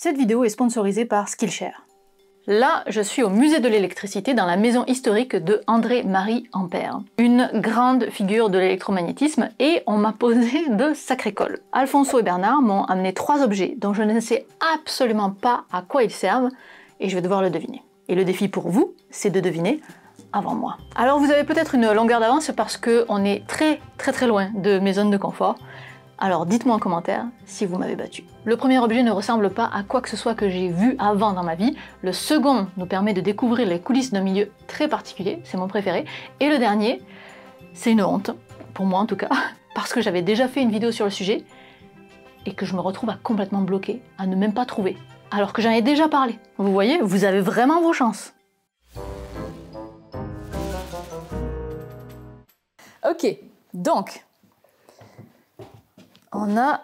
Cette vidéo est sponsorisée par Skillshare. Là, je suis au musée de l'électricité dans la maison historique de André-Marie Ampère, une grande figure de l'électromagnétisme, et on m'a posé de sacrées colles. Alfonso et Bernard m'ont amené 3 objets dont je ne sais absolument pas à quoi ils servent, et je vais devoir le deviner. Et le défi pour vous, c'est de deviner avant moi. Alors vous avez peut-être une longueur d'avance parce qu'on est très loin de mes zones de confort. Alors dites-moi en commentaire si vous m'avez battu. Le premier objet ne ressemble pas à quoi que ce soit que j'ai vu avant dans ma vie. Le second nous permet de découvrir les coulisses d'un milieu très particulier, c'est mon préféré. Et le dernier, c'est une honte, pour moi en tout cas, parce que j'avais déjà fait une vidéo sur le sujet et que je me retrouve à complètement bloquer, à ne même pas trouver, alors que j'en ai déjà parlé. Vous voyez, vous avez vraiment vos chances. Ok, donc... on a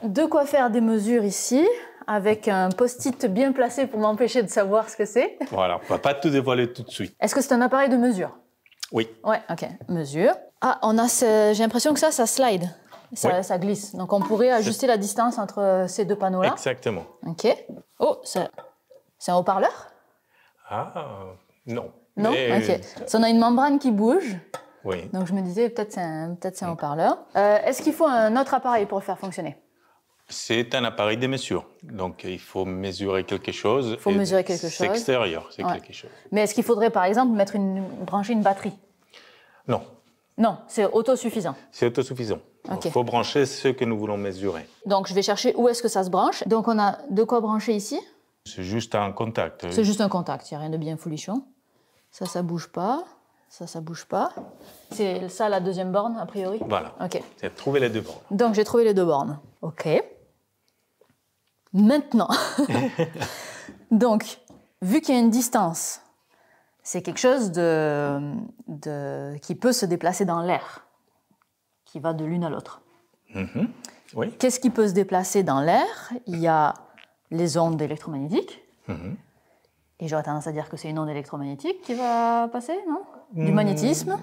de quoi faire des mesures ici, avec un post-it bien placé pour m'empêcher de savoir ce que c'est. Voilà, on ne va pas tout dévoiler tout de suite. Est-ce que c'est un appareil de mesure? Oui. Ouais, ok, mesure. Ah, on a j'ai l'impression que ça slide, ça glisse. Donc on pourrait ajuster la distance entre ces deux panneaux-là. Exactement. Ok. Oh, c'est un haut-parleur? Ah, non. Non? Ok. Ça, on a une membrane qui bouge. Oui. Donc je me disais, peut-être c'est un haut-parleur. Est-ce qu'il faut un autre appareil pour le faire fonctionner? C'est un appareil de mesure. Donc il faut mesurer quelque chose. Il faut mesurer quelque chose. C'est extérieur, c'est quelque chose. Mais est-ce qu'il faudrait par exemple brancher une batterie? Non. Non, c'est autosuffisant. C'est autosuffisant. Okay. Il faut brancher ce que nous voulons mesurer. Donc je vais chercher où est-ce que ça se branche. Donc on a de quoi brancher ici. C'est juste un contact. C'est juste un contact, il n'y a rien de bien folichon. Ça bouge pas. Ça bouge pas. C'est ça la deuxième borne, a priori? Voilà. Ok. C'est trouver les 2 bornes. Donc j'ai trouvé les 2 bornes. Ok. Maintenant. Donc, vu qu'il y a une distance, c'est quelque chose qui peut se déplacer dans l'air, qui va de l'une à l'autre. Mm-hmm. Oui. Qu'est-ce qui peut se déplacer dans l'air? Il y a les ondes électromagnétiques. Mm-hmm. Et j'aurais tendance à dire que c'est une onde électromagnétique qui va passer, non? Du magnétisme?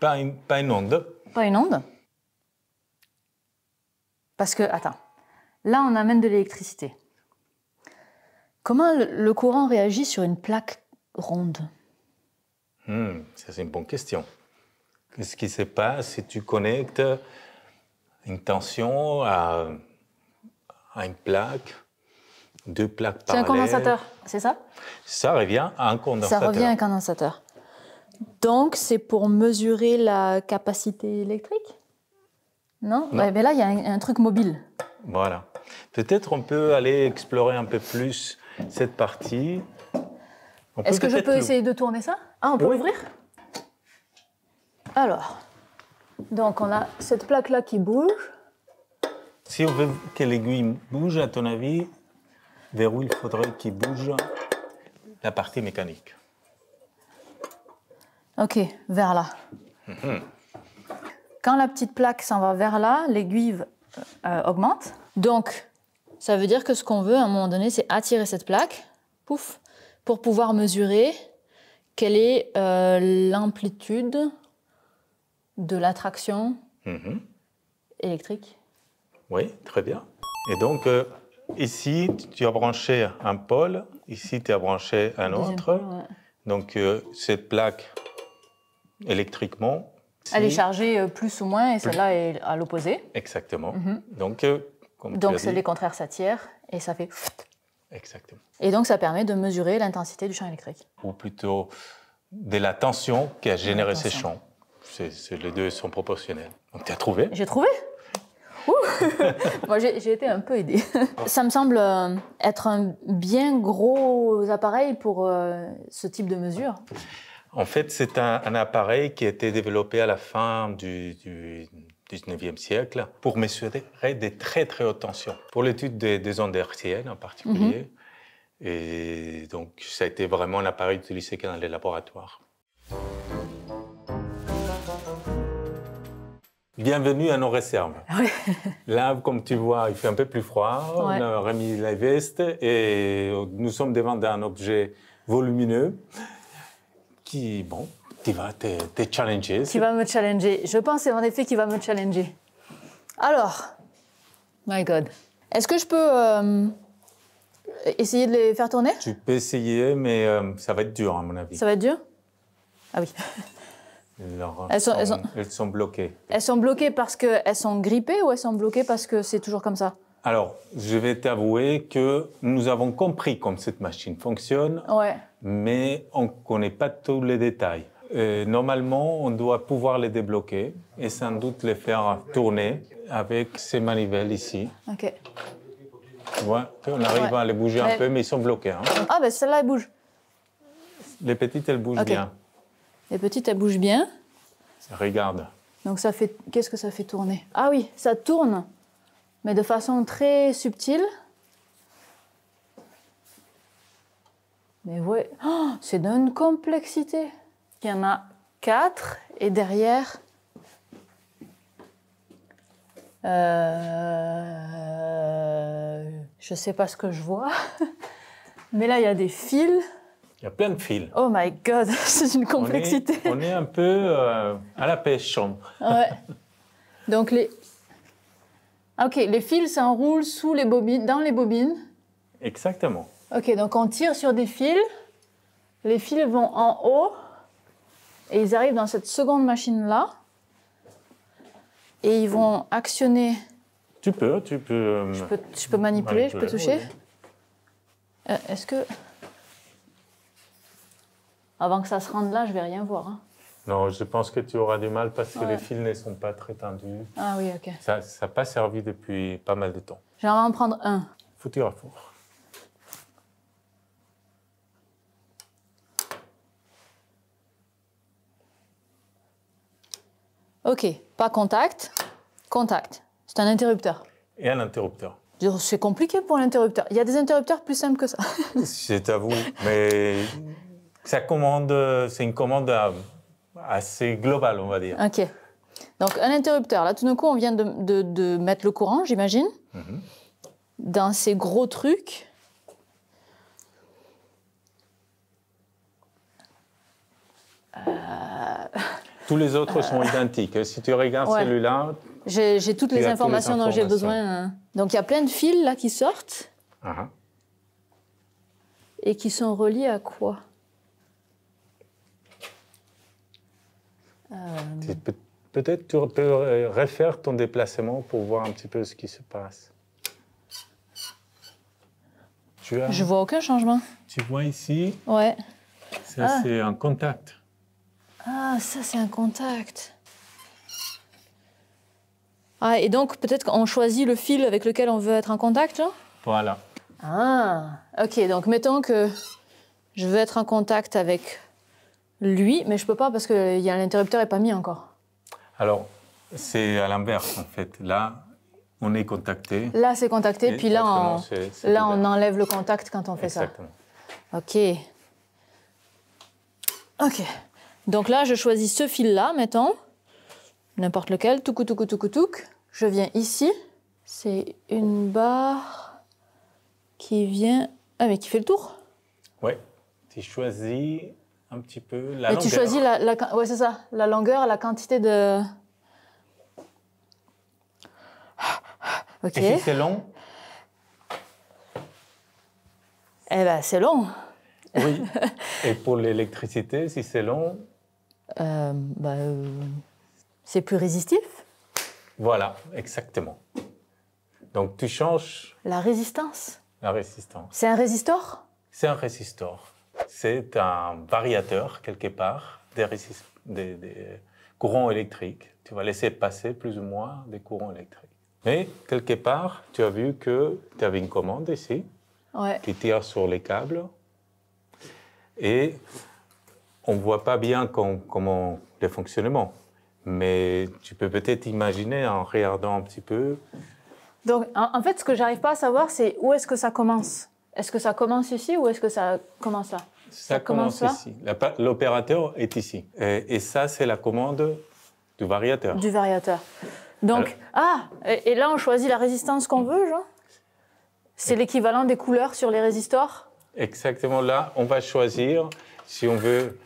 Pas une onde. Pas une onde? Parce que, attends, là on amène de l'électricité. Comment le courant réagit sur une plaque ronde? Ça c'est une bonne question. Qu'est-ce qui se passe si tu connectes une tension à une plaque? 2 plaques parallèles. C'est un condensateur, c'est ça? Ça revient à un condensateur. Ça revient à un condensateur. Donc, c'est pour mesurer la capacité électrique? Non? Non. Ouais, mais là, il y a un truc mobile. Voilà. Peut-être on peut aller explorer un peu plus cette partie. Est-ce que je peux essayer de tourner ça? Ah, on peut l'ouvrir? Alors, donc on a cette plaque-là qui bouge. Si on veut que l'aiguille bouge, à ton avis, vers où il faudrait qu'il bouge la partie mécanique? Ok, vers là. Mm-hmm. Quand la petite plaque s'en va vers là, l'aiguille augmente. Donc, ça veut dire que ce qu'on veut à un moment donné, c'est attirer cette plaque, pouf, pour pouvoir mesurer quelle est l'amplitude de l'attraction électrique. Oui, très bien. Et donc, ici, tu as branché un pôle, ici, tu as branché un autre. Pôle, ouais. Donc, cette plaque, électriquement... Elle est chargée plus ou moins, et celle-là est à l'opposé. Exactement. Donc, comme donc tu as dit... les contraires s'attirent, et ça fait... Exactement. Et donc, ça permet de mesurer l'intensité du champ électrique. Ou plutôt de la tension qui a généré ces champs. Les 2 sont proportionnels. Donc, tu as trouvé? J'ai trouvé? Moi, j'ai été un peu aidée. Ça me semble être un bien gros appareil pour ce type de mesure. En fait, c'est un appareil qui a été développé à la fin du 19e siècle pour mesurer des très hautes tensions, pour l'étude des ondes hertziennes en particulier. Et donc, ça a été vraiment un appareil utilisé dans les laboratoires. Bienvenue à nos réserves. Oui. Là, comme tu vois, il fait un peu plus froid. Ouais. On a remis la veste et nous sommes devant un objet volumineux qui va te challenger. Qui va me challenger. Je pense en effet qu'il va me challenger. Alors, my God. Est-ce que je peux essayer de les faire tourner? Tu peux essayer, mais ça va être dur, à mon avis. Ça va être dur? Ah oui. Alors, Elles sont bloquées. Elles sont bloquées parce qu'elles sont grippées ou elles sont bloquées parce que c'est toujours comme ça? Alors, je vais t'avouer que nous avons compris comment cette machine fonctionne, Ouais. mais on ne connaît pas tous les détails. Normalement, on doit pouvoir les débloquer et sans doute les faire tourner avec ces manivelles ici. Ok. Tu vois, on arrive à les bouger un peu, mais ils sont bloqués. Hein. Ah, ben celle-là, elle bouge. Les petites, elles bougent bien. Les petites, elles bougent bien. Regarde. Donc ça fait... Qu'est-ce que ça fait tourner? Ah oui, ça tourne, mais de façon très subtile. Mais ouais, oh, c'est d'une complexité. Il y en a 4 et derrière... je sais pas ce que je vois, mais là il y a des fils. Il y a plein de fils. Oh my god, c'est une complexité. On est un peu à la pêche. Ouais. Donc ok, les fils s'enroulent sous les bobines, dans les bobines. Exactement. Ok, donc on tire sur des fils, les fils vont en haut et ils arrivent dans cette seconde machine là et ils vont actionner. Tu peux manipuler, je peux toucher. Oui. Est-ce que... Avant que ça se rende là, je vais rien voir. Hein. Non, je pense que tu auras du mal parce que les fils ne sont pas très tendus. Ah oui, ok. Ça n'a pas servi depuis pas mal de temps. J'aimerais en prendre un. Foutu à four. Ok, pas contact. Contact. C'est un interrupteur. Et un interrupteur. C'est compliqué pour l'interrupteur. Il y a des interrupteurs plus simples que ça. Je t'avoue, mais c'est une commande assez globale, on va dire. Ok. Donc, un interrupteur. Là, tout d'un coup, on vient de mettre le courant, j'imagine, dans ces gros trucs. Tous les autres sont identiques. Si tu regardes celui-là... J'ai toutes les informations dont j'ai besoin. Donc, il y a plein de fils là qui sortent. Et qui sont reliés à quoi? Peut-être tu peux refaire ton déplacement pour voir un petit peu ce qui se passe. Je vois aucun changement. Tu vois ici? Ouais. Ça, c'est un contact. Ah, ça, c'est un contact. Ah, et donc, peut-être qu'on choisit le fil avec lequel on veut être en contact, là? Voilà. Ah, ok. Donc, mettons que je veux être en contact avec lui, mais je peux pas parce que l'interrupteur n'est pas mis encore. Alors, c'est à l'inverse, en fait. Là, on est contacté. Là, c'est contacté, puis là, on enlève le contact quand on fait Exactement. Ça. Ok. Ok. Donc là, je choisis ce fil-là, mettons. N'importe lequel. Touc. Je viens ici. C'est une barre qui vient... Ah, mais qui fait le tour? Oui. Tu choisis un petit peu la longueur. Tu choisis ouais, c'est ça. La longueur, la quantité de... Ok. Et si c'est long? Eh bien, c'est long. Oui. Et pour l'électricité, si c'est long? C'est plus résistif. Voilà, exactement. Donc, tu changes... La résistance. La résistance. C'est un résistor? C'est un résistor. C'est un variateur, quelque part, des courants électriques. Tu vas laisser passer plus ou moins des courants électriques. Mais, quelque part, tu as vu que tu avais une commande ici, qui tire sur les câbles. Et on ne voit pas bien comment le fonctionnement. Mais tu peux peut-être imaginer en regardant un petit peu. Donc, en fait, ce que j'arrive pas à savoir, c'est où est-ce que ça commence? Est-ce que ça commence ici ou est-ce que ça commence là? Ça commence ici. L'opérateur est ici. Et ça, c'est la commande du variateur. Du variateur. Donc, et là, on choisit la résistance qu'on veut, genre? C'est l'équivalent des couleurs sur les résistors? Exactement. Là, on va choisir, si on veut,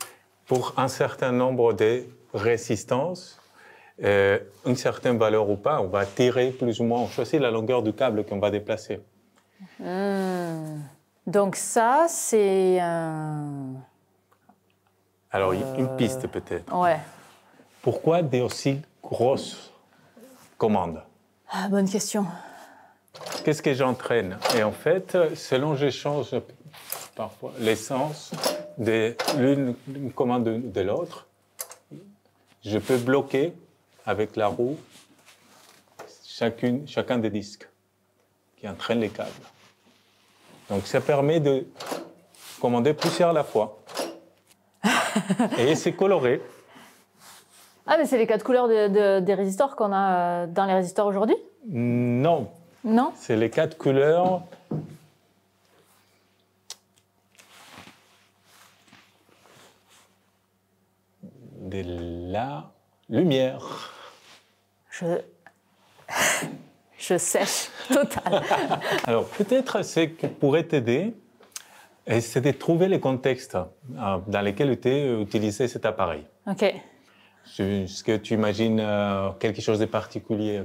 pour un certain nombre de résistances, une certaine valeur ou pas, on va tirer plus ou moins, on choisit la longueur du câble qu'on va déplacer. Donc ça, c'est un... Alors, une piste peut-être. Ouais. Pourquoi des aussi grosses commandes? Ah, bonne question. Qu'est-ce que j'entraîne? Et en fait, selon que j'échange parfois l'essence de l'une commande de l'autre, je peux bloquer avec la roue chacun des disques qui entraînent les câbles. Donc ça permet de commander plusieurs à la fois. Et c'est coloré. Ah, mais c'est les 4 couleurs des résistors qu'on a dans les résistors aujourd'hui? Non. Non? C'est les 4 couleurs de la lumière. Je sèche total. Alors, peut-être ce qui pourrait t'aider, c'est de trouver les contextes dans lesquels était utilisé cet appareil. OK. Est-ce que tu imagines quelque chose de particulier?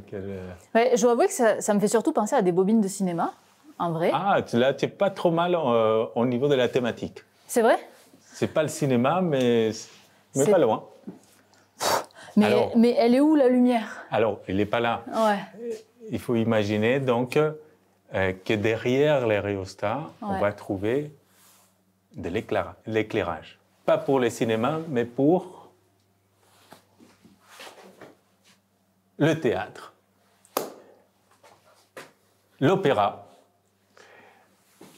Ouais, je dois avouer que ça me fait surtout penser à des bobines de cinéma, en vrai. Ah, là, tu n'es pas trop mal au niveau de la thématique. C'est vrai? C'est pas le cinéma, mais pas loin. Mais elle est où, la lumière? Alors, il n'est pas là. Ouais. Il faut imaginer donc que derrière les rhéostats, on va trouver de l'éclairage. Pas pour les cinémas, mais pour le théâtre, l'opéra.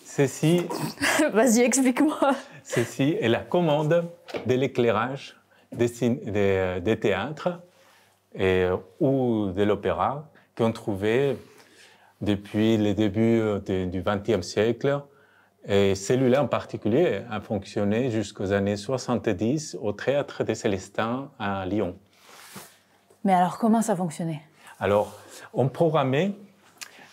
Ceci... Vas-y, explique-moi. Ceci est la commande de l'éclairage des théâtres ou de l'opéra qu'on trouvait depuis les débuts du XXe siècle. Et celui-là en particulier a fonctionné jusqu'aux années 70 au Théâtre des Célestins à Lyon. Mais alors, comment ça fonctionnait? Alors, on programmait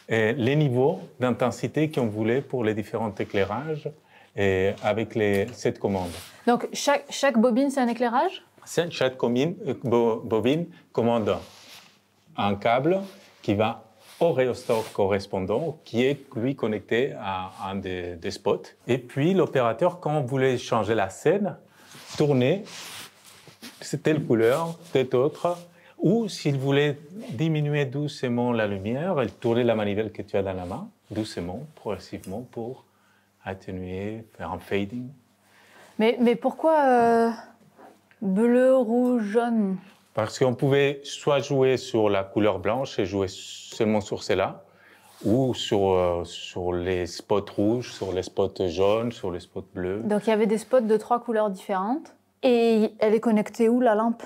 les niveaux d'intensité qu'on voulait pour les différents éclairages avec cette commande. Donc, chaque bobine, c'est un éclairage? Chaque bobine commande un câble qui va au rhéostat correspondant, qui est, lui, connecté à un des spots. Et puis, l'opérateur, quand on voulait changer la scène, tournait telle couleur, telle autre, ou s'il voulait diminuer doucement la lumière, il tournait la manivelle que tu as dans la main, doucement, progressivement, pour atténuer, faire un fading. Mais pourquoi bleu, rouge, jaune? Parce qu'on pouvait soit jouer sur la couleur blanche et jouer seulement sur celle-là, ou sur les spots rouges, sur les spots jaunes, sur les spots bleus. Donc il y avait des spots de 3 couleurs différentes. Et elle est connectée où, la lampe?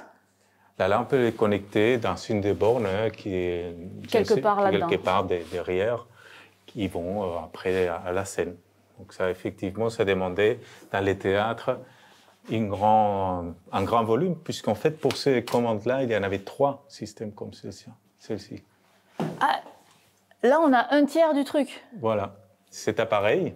La lampe est connectée dans une des bornes qui est quelque part là-dedans. Quelque part derrière, qui vont après à la scène. Donc ça, effectivement, ça demandait dans les théâtres un grand volume, puisqu'en fait, pour ces commandes-là, il y en avait 3 systèmes comme celle-ci. Ah, là, on a un tiers du truc. Voilà. Cet appareil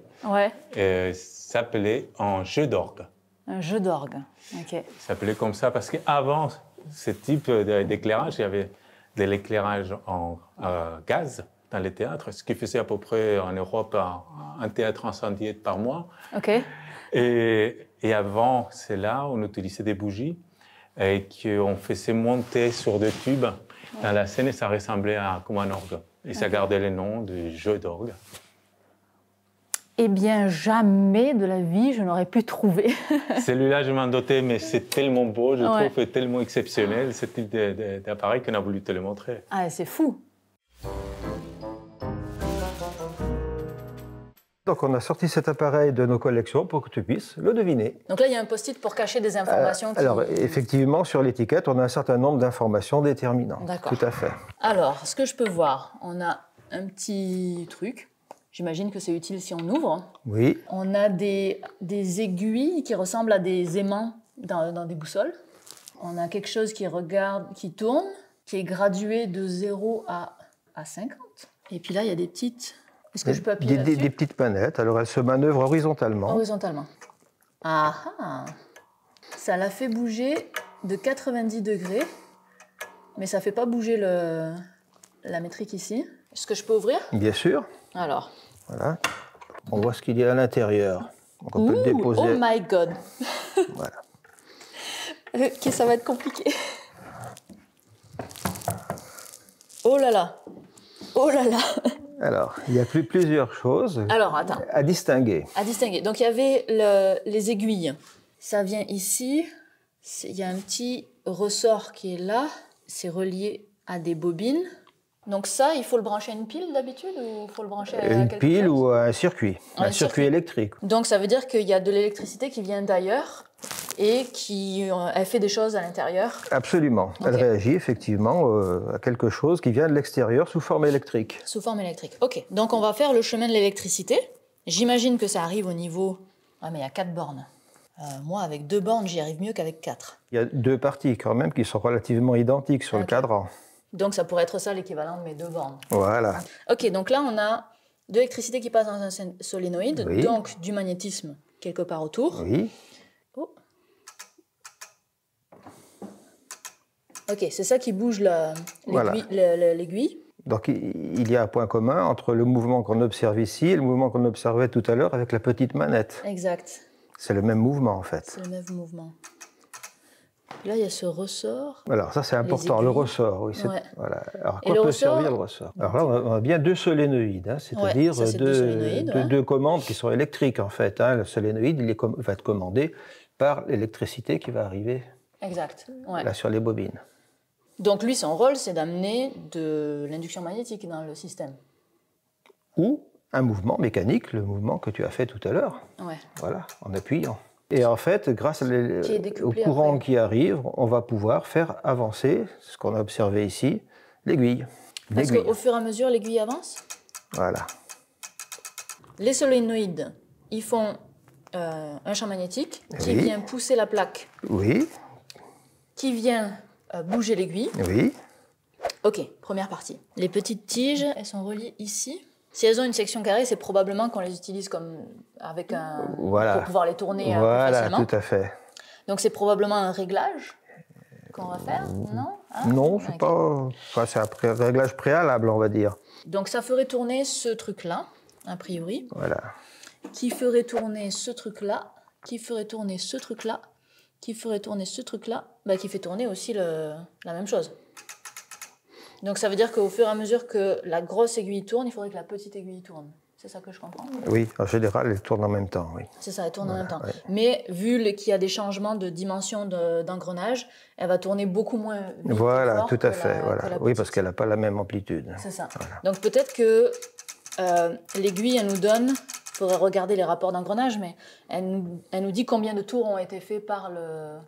s'appelait un jeu d'orgue. Un jeu d'orgue, OK. Il s'appelait comme ça parce qu'avant ce type d'éclairage, il y avait de l'éclairage en gaz dans les théâtres, ce qui faisait à peu près en Europe un théâtre incendié par mois. OK. Et avant cela, on utilisait des bougies et qu'on faisait monter sur des tubes dans la scène et ça ressemblait comme un orgue. Et ça gardait le nom de jeu d'orgue. Eh bien, jamais de la vie, je n'aurais pu trouver. Celui-là, je m'en dotais, mais c'est tellement beau, je trouve tellement exceptionnel, ce type d'appareil qu'on a voulu te le montrer. Ah, c'est fou. Donc, on a sorti cet appareil de nos collections pour que tu puisses le deviner. Donc là, il y a un post-it pour cacher des informations. Alors, effectivement, sur l'étiquette, on a un certain nombre d'informations déterminantes. D'accord. Tout à fait. Alors, ce que je peux voir, on a un petit truc. J'imagine que c'est utile si on ouvre. Oui. On a des aiguilles qui ressemblent à des aimants dans des boussoles. On a quelque chose qui tourne, qui est gradué de 0 à 50. Et puis là, il y a des petites... Est-ce que je peux appuyer là-dessus? Des petites manettes. Alors, elles se manœuvrent horizontalement. Horizontalement. Ah ah! Ça l'a fait bouger de 90 degrés, mais ça ne fait pas bouger la métrique ici. Est-ce que je peux ouvrir? Bien sûr. Alors. Voilà. On voit ce qu'il y a à l'intérieur. Donc on peut le déposer. Oh my god. Voilà. Ok, ça va être compliqué. Oh là là. Oh là là. Alors, il y a plusieurs choses Alors, attends. à distinguer. À distinguer. Donc, il y avait les aiguilles. Ça vient ici. Il y a un petit ressort qui est là. C'est relié à des bobines. Donc ça, il faut le brancher à une pile d'habitude ou il faut le brancher à Une quelque pile chose ou un circuit, un circuit électrique. Donc ça veut dire qu'il y a de l'électricité qui vient d'ailleurs et elle fait des choses à l'intérieur. Absolument. Elle réagit effectivement à quelque chose qui vient de l'extérieur sous forme électrique. Sous forme électrique. Ok. Donc on va faire le chemin de l'électricité. J'imagine que ça arrive au niveau... Ah mais il y a 4 bornes. Moi, avec 2 bornes, j'y arrive mieux qu'avec 4. Il y a 2 parties quand même qui sont relativement identiques sur le cadran. Donc ça pourrait être ça l'équivalent de mes 2 bornes. Voilà. Ok, donc là on a de l'électricité qui passe dans un solénoïde, Oui. donc du magnétisme quelque part autour. Oui. Oh. Ok, c'est ça qui bouge l'aiguille. Donc il y a un point commun entre le mouvement qu'on observe ici et le mouvement qu'on observait tout à l'heure avec la petite manette. Exact. C'est le même mouvement en fait. C'est le même mouvement. Là, il y a ce ressort. Alors ça c'est important, le ressort. Oui, Ouais. Voilà. Alors à quoi peut servir le ressort? Alors là on a bien 2 solénoïdes, hein, c'est-à-dire deux commandes qui sont électriques en fait. Hein. Le solénoïde va être commandé par l'électricité qui va arriver là sur les bobines. Donc lui, son rôle, c'est d'amener de l'induction magnétique dans le système. Ou un mouvement mécanique, le mouvement que tu as fait tout à l'heure. Ouais. Voilà, en appuyant. Et en fait, grâce au courant qui arrive, on va pouvoir faire avancer, ce qu'on a observé ici, l'aiguille. Parce qu'au fur et à mesure, l'aiguille avance. Voilà. Les solénoïdes, ils font un champ magnétique qui vient pousser la plaque. Oui. Qui vient bouger l'aiguille. Oui. Ok, première partie. Les petites tiges, elles sont reliées ici. Si elles ont une section carrée, c'est probablement qu'on les utilise comme avec un pour pouvoir les tourner plus facilement. Voilà, tout à fait. Donc c'est probablement un réglage qu'on va faire, non? Non, c'est pas. Enfin, c'est un réglage préalable, on va dire. Donc ça ferait tourner ce truc-là, a priori. Voilà. Qui ferait tourner ce truc-là, qui ferait tourner ce truc-là, qui ferait tourner ce truc-là, qui fait tourner aussi la même chose. Donc ça veut dire qu'au fur et à mesure que la grosse aiguille tourne, il faudrait que la petite aiguille tourne. C'est ça que je comprends? Oui, en général, elles tournent en même temps, oui. C'est ça, elle tourne en même temps. Ouais. Mais vu qu'il y a des changements de dimension d'engrenage, elle va tourner beaucoup moins vite. Voilà, tout à fait. Oui, parce qu'elle n'a pas la même amplitude. C'est ça. Voilà. Donc peut-être que l'aiguille, elle nous donne, il faudrait regarder les rapports d'engrenage, mais elle nous dit combien de tours ont été faits par la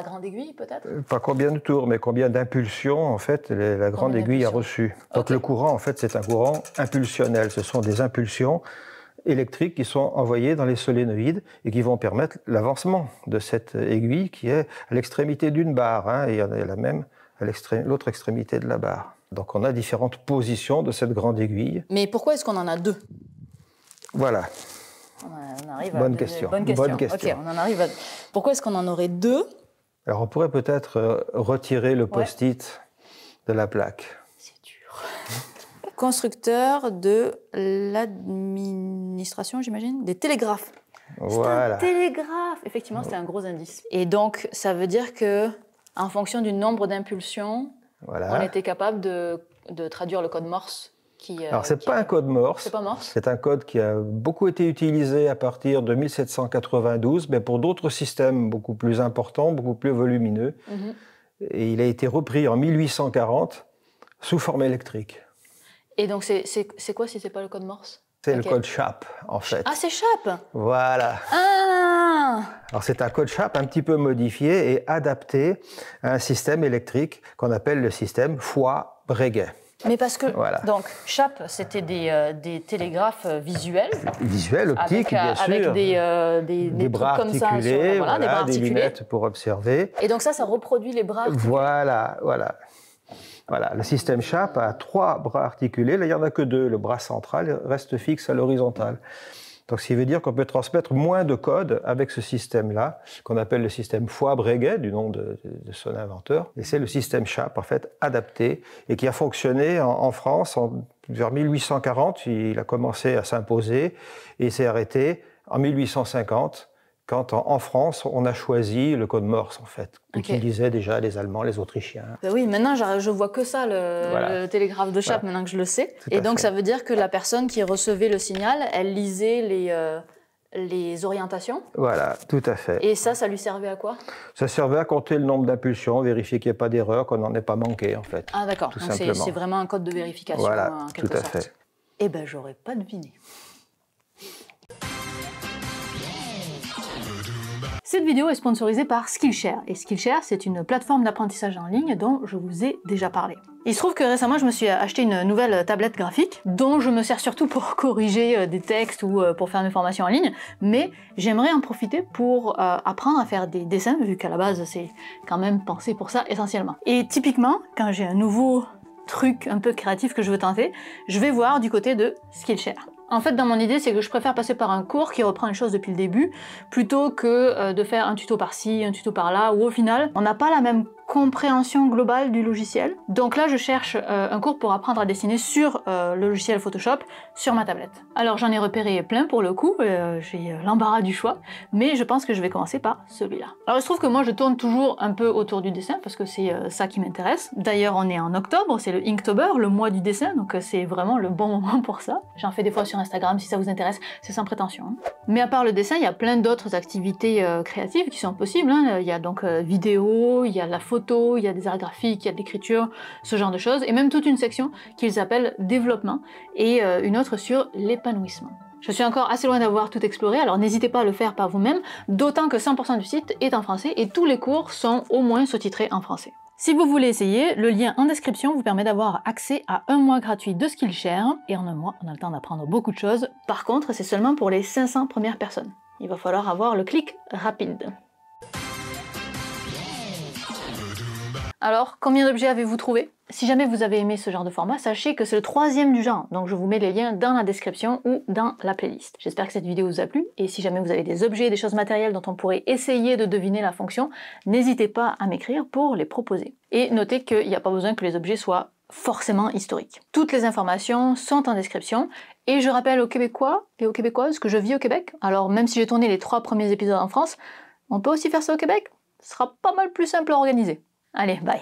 grande aiguille, peut-être? Pas combien de tours, mais combien d'impulsions, en fait, la grande aiguille a reçu. Donc le courant, en fait, c'est un courant impulsionnel. Ce sont des impulsions électriques qui sont envoyées dans les solénoïdes et qui vont permettre l'avancement de cette aiguille qui est à l'extrémité d'une barre. Hein, et il y en a la même à l'autre extrémité de la barre. Donc on a différentes positions de cette grande aiguille. Mais pourquoi est-ce qu'on en a 2? Voilà. Bonne question. Bonne question. Ok, on en arrive à... Pourquoi est-ce qu'on en aurait 2? Alors, on pourrait peut-être retirer le post-it de la plaque. C'est dur. Constructeur de l'administration, j'imagine, des télégraphes. Voilà. C'est un télégraphe. Effectivement, c'est un gros indice. Et donc, ça veut dire que, en fonction du nombre d'impulsions, on était capable de traduire le code Morse. Alors, ce n'est pas un code Morse. C'est pas Morse. C'est un code qui a beaucoup été utilisé à partir de 1792, mais pour d'autres systèmes beaucoup plus importants, beaucoup plus volumineux. Et il a été repris en 1840 sous forme électrique. Et donc, c'est quoi si ce n'est pas le code Morse? C'est le code SHAP, en fait. Ah, c'est SHAP? Voilà. Ah! Alors, c'est un code SHAP un petit peu modifié et adapté à un système électrique qu'on appelle le système Foix-Breguet. Mais parce que, donc, SHAP, c'était des télégraphes visuels. Visuels, optiques, bien sûr. Avec des bras trucs comme articulés, ça, des bras articulés. Des lunettes pour observer. Et donc ça reproduit les bras articulés. Voilà, le système SHAP a 3 bras articulés. Là, il n'y en a que 2. Le bras central reste fixe à l'horizontale. Donc, ce qui veut dire qu'on peut transmettre moins de code avec ce système-là, qu'on appelle le système Foix-Breguet, du nom de son inventeur. Et c'est le système Chappe, en fait, adapté, et qui a fonctionné en France vers 1840. Il a commencé à s'imposer et s'est arrêté en 1850, quand en France, on a choisi le code Morse, en fait, qu'utilisaient déjà les Allemands, les Autrichiens. Ben oui, maintenant, je vois que ça, le télégraphe de Chappe, maintenant que je le sais. Et donc, ça veut dire que la personne qui recevait le signal, elle lisait les orientations. Voilà, tout à fait. Et ça lui servait à quoi? Ça servait à compter le nombre d'impulsions, vérifier qu'il n'y ait pas d'erreur, qu'on n'en ait pas manqué, en fait. Ah d'accord, donc c'est vraiment un code de vérification, voilà, en quelque sorte. Tout à fait. Eh ben, j'aurais pas deviné. Cette vidéo est sponsorisée par Skillshare, et Skillshare, c'est une plateforme d'apprentissage en ligne dont je vous ai déjà parlé. Il se trouve que récemment, je me suis acheté une nouvelle tablette graphique, dont je me sers surtout pour corriger des textes ou pour faire mes formations en ligne, mais j'aimerais en profiter pour apprendre à faire des dessins, vu qu'à la base, c'est quand même pensé pour ça essentiellement. Et typiquement, quand j'ai un nouveau truc un peu créatif que je veux tenter, je vais voir du côté de Skillshare. En fait, dans mon idée, c'est que je préfère passer par un cours qui reprend les choses depuis le début, plutôt que de faire un tuto par-ci, un tuto par-là, où au final, on n'a pas la même compréhension globale du logiciel. Donc là, je cherche un cours pour apprendre à dessiner sur le logiciel Photoshop sur ma tablette. Alors j'en ai repéré plein pour le coup, j'ai l'embarras du choix, mais je pense que je vais commencer par celui-là. Alors il se trouve que moi je tourne toujours un peu autour du dessin, parce que c'est ça qui m'intéresse. D'ailleurs on est en octobre, c'est le Inktober, le mois du dessin, donc c'est vraiment le bon moment pour ça. J'en fais des fois sur Instagram si ça vous intéresse, c'est sans prétention. Hein. Mais à part le dessin, il y a plein d'autres activités créatives qui sont possibles. Hein. Il y a donc vidéo, il y a la photo, il y a des arts graphiques, il y a de l'écriture, ce genre de choses, et même toute une section qu'ils appellent développement, et une autre sur l'épanouissement. Je suis encore assez loin d'avoir tout exploré, alors n'hésitez pas à le faire par vous-même, d'autant que 100% du site est en français et tous les cours sont au moins sous-titrés en français. Si vous voulez essayer, le lien en description vous permet d'avoir accès à un mois gratuit de Skillshare, et en un mois, on a le temps d'apprendre beaucoup de choses. Par contre, c'est seulement pour les 500 premières personnes. Il va falloir avoir le clic rapide. Alors, combien d'objets avez-vous trouvé? Si jamais vous avez aimé ce genre de format, sachez que c'est le 3e du genre, donc je vous mets les liens dans la description ou dans la playlist. J'espère que cette vidéo vous a plu, et si jamais vous avez des objets, des choses matérielles dont on pourrait essayer de deviner la fonction, n'hésitez pas à m'écrire pour les proposer. Et notez qu'il n'y a pas besoin que les objets soient forcément historiques. Toutes les informations sont en description, et je rappelle aux Québécois et aux Québécoises que je vis au Québec, alors même si j'ai tourné les 3 premiers épisodes en France, on peut aussi faire ça au Québec, ce sera pas mal plus simple à organiser. Allez, bye!